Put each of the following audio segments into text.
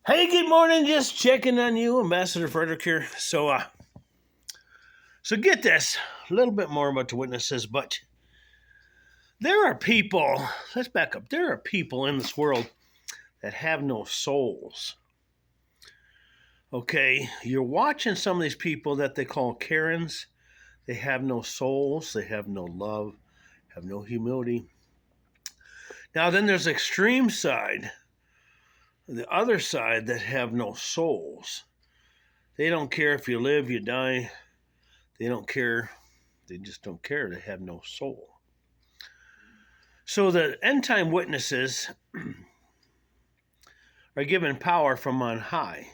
Hey, good morning. Just checking on you, Ambassador Frederick here. So get this a little bit more about the witnesses, but there are people. Let's back up. There are people in this world that have no souls. Okay, you're watching some of these people that they call Karens. They have no souls. They have no love. Have no humility. Now then, there's the extreme side, the other side that have no souls. They don't care if you live, you die. They don't care. They just don't care. They have no soul. So the end time witnesses are given power from on high.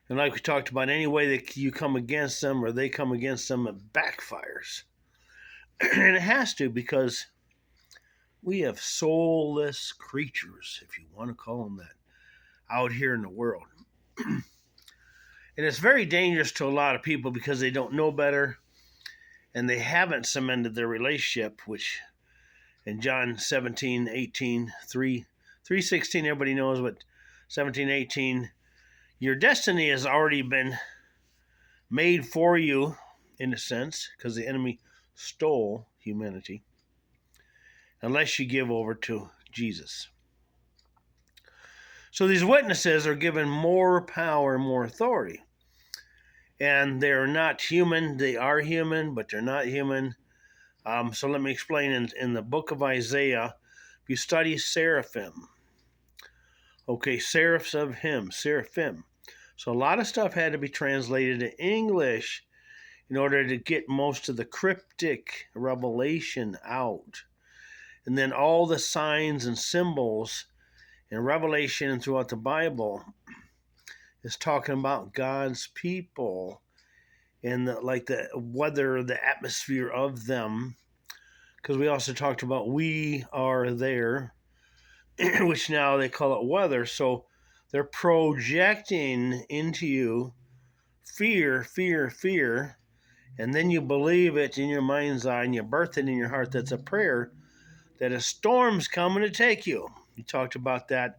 And like we talked about, any way that you come against them or they come against them, it backfires. And it has to, because we have soulless creatures, if you want to call them that, out here in the world. And it's very dangerous to a lot of people because they don't know better and they haven't cemented their relationship, which in John 17, 18, 3:16, everybody knows, but 17, 18, your destiny has already been made for you, in a sense, because the enemy stole humanity, unless you give over to Jesus. So these witnesses are given more power, more authority. And they're not human. They are human, but they're not human. So let me explain. In the book of Isaiah, if you study seraphim, okay, seraphs of him, seraphim. So a lot of stuff had to be translated to English in order to get most of the cryptic revelation out. And then all the signs and symbols in Revelation and throughout the Bible is talking about God's people and the weather, the atmosphere of them. Because we also talked about we are there, which now they call it weather. So they're projecting into you fear, fear, fear, and then you believe it in your mind's eye and you birth it in your heart. That's a prayer that a storm's coming to take you. You talked about that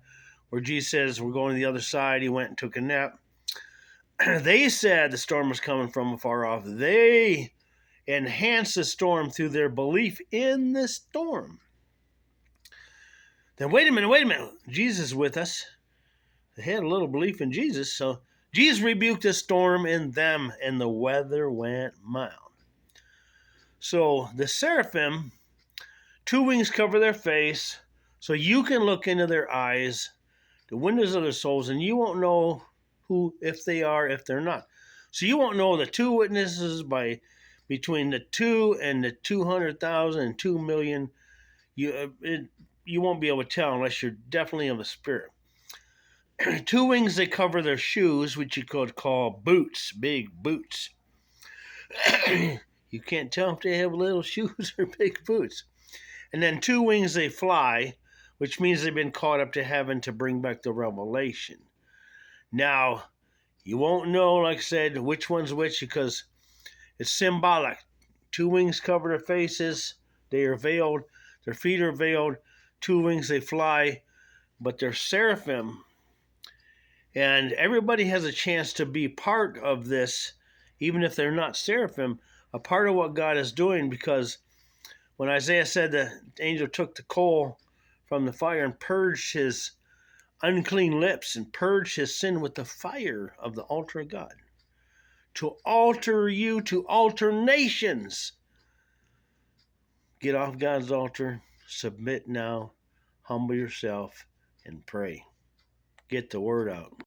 where Jesus says we're going to the other side. He went and took a nap. They said the storm was coming from afar off. They enhanced the storm through their belief in the storm. Then wait a minute. Jesus is with us. They had a little belief in Jesus, so Jesus rebuked the storm in them, and the weather went mild. So the seraphim, two wings cover their face, so you can look into their eyes, the windows of their souls, and you won't know who, if they are, if they're not. So you won't know the two witnesses by between the 2 and the 200,000 and 2 million. You won't be able to tell unless you're definitely of the spirit. Two wings, they cover their shoes, which you could call boots, big boots. You can't tell if they have little shoes or big boots. And then two wings, they fly, which means they've been caught up to heaven to bring back the revelation. Now, you won't know, like I said, which one's which because it's symbolic. Two wings cover their faces. They are veiled. Their feet are veiled. Two wings, they fly, but they're seraphim. And everybody has a chance to be part of this, even if they're not seraphim, a part of what God is doing, because when Isaiah said the angel took the coal from the fire and purged his unclean lips and purged his sin with the fire of the altar of God, to alter you, to alter nations. Get off God's altar, submit now, humble yourself, and pray. Get the word out.